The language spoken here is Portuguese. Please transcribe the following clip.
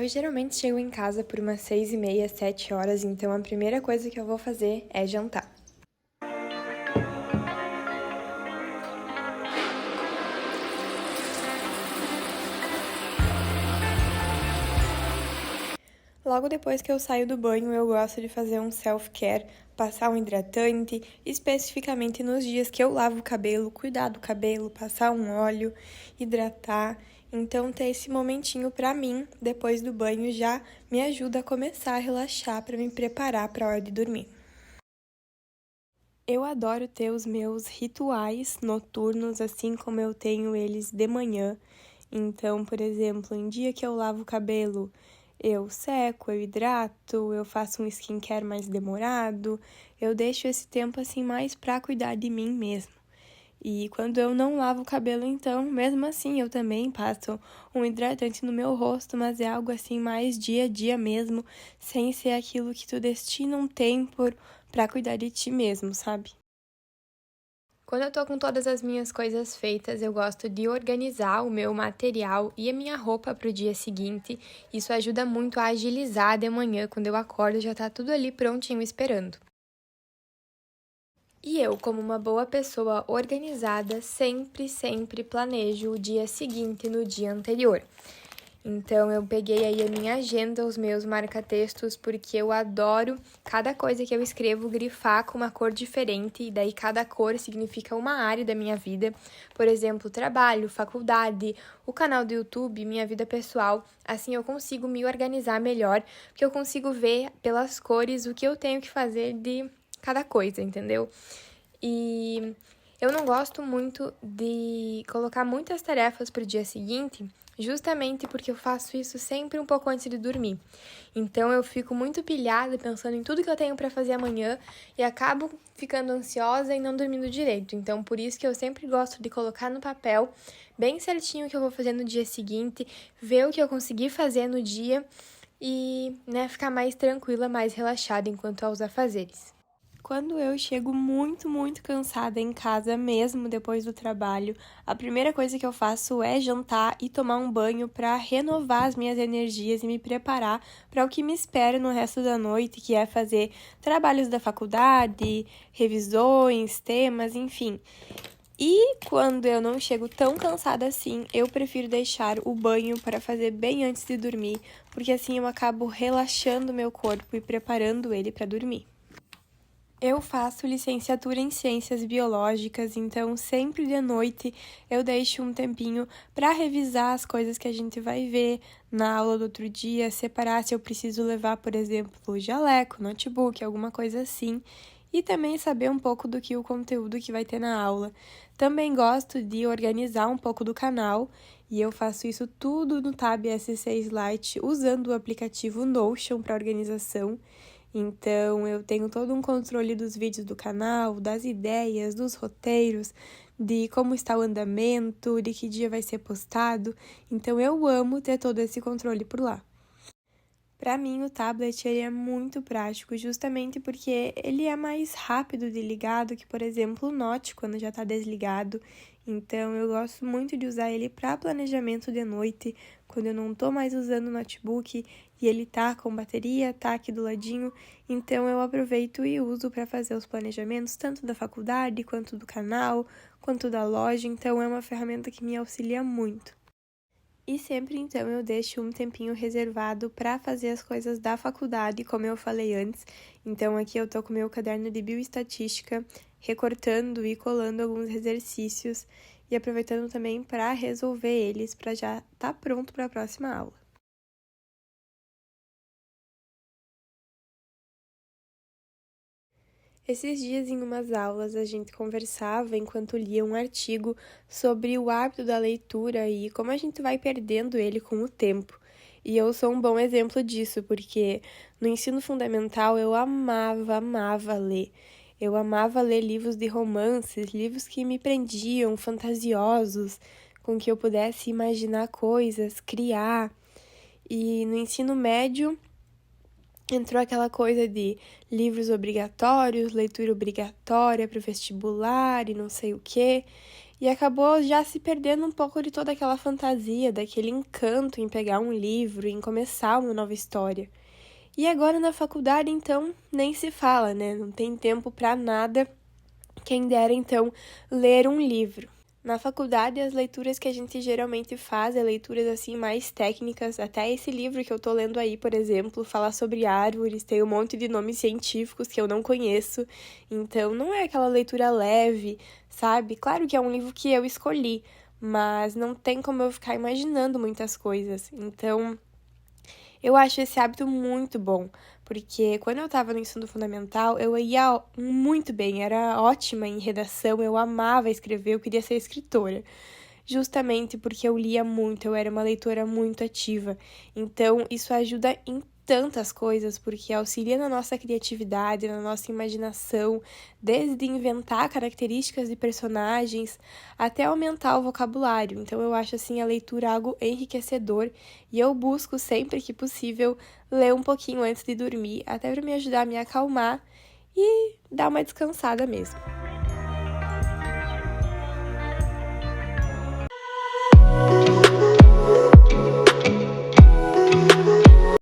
Eu geralmente chego em casa por umas 6h30, 7 horas, então a primeira coisa que eu vou fazer é jantar. Logo depois que eu saio do banho, eu gosto de fazer um self-care, passar um hidratante, especificamente nos dias que eu lavo o cabelo, cuidar do cabelo, passar um óleo, hidratar. Então, ter esse momentinho pra mim, depois do banho, já me ajuda a começar a relaxar para me preparar para a hora de dormir. Eu adoro ter os meus rituais noturnos, assim como eu tenho eles de manhã. Então, por exemplo, em dia que eu lavo o cabelo, eu seco, eu hidrato, eu faço um skincare mais demorado, eu deixo esse tempo assim mais pra cuidar de mim mesmo. E quando eu não lavo o cabelo, então, mesmo assim, eu também passo um hidratante no meu rosto, mas é algo assim mais dia a dia mesmo, sem ser aquilo que tu destina um tempo pra cuidar de ti mesmo, sabe? Quando eu tô com todas as minhas coisas feitas, eu gosto de organizar o meu material e a minha roupa pro dia seguinte. Isso ajuda muito a agilizar de manhã, quando eu acordo, já tá tudo ali prontinho esperando. E eu, como uma boa pessoa organizada, sempre planejo o dia seguinte no dia anterior. Então, eu peguei aí a minha agenda, os meus marca-textos, porque eu adoro cada coisa que eu escrevo grifar com uma cor diferente, e daí cada cor significa uma área da minha vida. Por exemplo, trabalho, faculdade, o canal do YouTube, minha vida pessoal. Assim eu consigo me organizar melhor, porque eu consigo ver pelas cores o que eu tenho que fazer de cada coisa, entendeu? E eu não gosto muito de colocar muitas tarefas para o dia seguinte, justamente porque eu faço isso sempre um pouco antes de dormir. Então eu fico muito pilhada pensando em tudo que eu tenho para fazer amanhã e acabo ficando ansiosa e não dormindo direito. Então por isso que eu sempre gosto de colocar no papel bem certinho o que eu vou fazer no dia seguinte, ver o que eu consegui fazer no dia e, ficar mais tranquila, mais relaxada enquanto aos afazeres. Quando eu chego muito cansada em casa, mesmo depois do trabalho, a primeira coisa que eu faço é jantar e tomar um banho para renovar as minhas energias e me preparar para o que me espera no resto da noite, que é fazer trabalhos da faculdade, revisões, temas, enfim. E quando eu não chego tão cansada assim, eu prefiro deixar o banho para fazer bem antes de dormir, porque assim eu acabo relaxando meu corpo e preparando ele para dormir. Eu faço licenciatura em Ciências Biológicas, então sempre de noite eu deixo um tempinho para revisar as coisas que a gente vai ver na aula do outro dia, separar se eu preciso levar, por exemplo, jaleco, notebook, alguma coisa assim, e também saber um pouco do que o conteúdo que vai ter na aula. Também gosto de organizar um pouco do canal, e eu faço isso tudo no Tab S6 Lite usando o aplicativo Notion para organização. Então, eu tenho todo um controle dos vídeos do canal, das ideias, dos roteiros, de como está o andamento, de que dia vai ser postado. Então, eu amo ter todo esse controle por lá. Para mim, o tablet ele é muito prático, justamente porque ele é mais rápido de ligar do que, por exemplo, o Note, quando já está desligado. Então, eu gosto muito de usar ele para planejamento de noite, quando eu não estou mais usando o notebook e ele tá com bateria, tá aqui do ladinho. Então, eu aproveito e uso para fazer os planejamentos, tanto da faculdade, quanto do canal, quanto da loja. Então, é uma ferramenta que me auxilia muito. E sempre então eu deixo um tempinho reservado para fazer as coisas da faculdade, como eu falei antes. Então aqui eu tô com o meu caderno de bioestatística, recortando e colando alguns exercícios e aproveitando também para resolver eles para já estar pronto para a próxima aula. Esses dias, em umas aulas, a gente conversava enquanto lia um artigo sobre o hábito da leitura e como a gente vai perdendo ele com o tempo. E eu sou um bom exemplo disso, porque no ensino fundamental eu amava ler. Eu amava ler livros de romances, livros que me prendiam, fantasiosos, com que eu pudesse imaginar coisas, criar. E no ensino médio entrou aquela coisa de livros obrigatórios, leitura obrigatória para o vestibular e não sei o quê. e acabou já se perdendo um pouco de toda aquela fantasia, daquele encanto em pegar um livro, em começar uma nova história. E agora na faculdade, então, nem se fala, né? Não tem tempo para nada. Quem dera, então, ler um livro. Na faculdade, as leituras que a gente geralmente faz é leituras assim mais técnicas. Até esse livro que eu tô lendo aí, por exemplo, fala sobre árvores, tem um monte de nomes científicos que eu não conheço. Então, não é aquela leitura leve, sabe? Claro que é um livro que eu escolhi, mas não tem como eu ficar imaginando muitas coisas. Então, eu acho esse hábito muito bom, porque quando eu estava no ensino fundamental, eu ia muito bem, era ótima em redação, eu amava escrever, eu queria ser escritora. Justamente porque eu lia muito, eu era uma leitora muito ativa. Então, isso ajuda em tantas coisas, porque auxilia na nossa criatividade, na nossa imaginação, desde inventar características de personagens até aumentar o vocabulário. Então, eu acho assim a leitura algo enriquecedor e eu busco sempre que possível ler um pouquinho antes de dormir, até para me ajudar a me acalmar e dar uma descansada mesmo.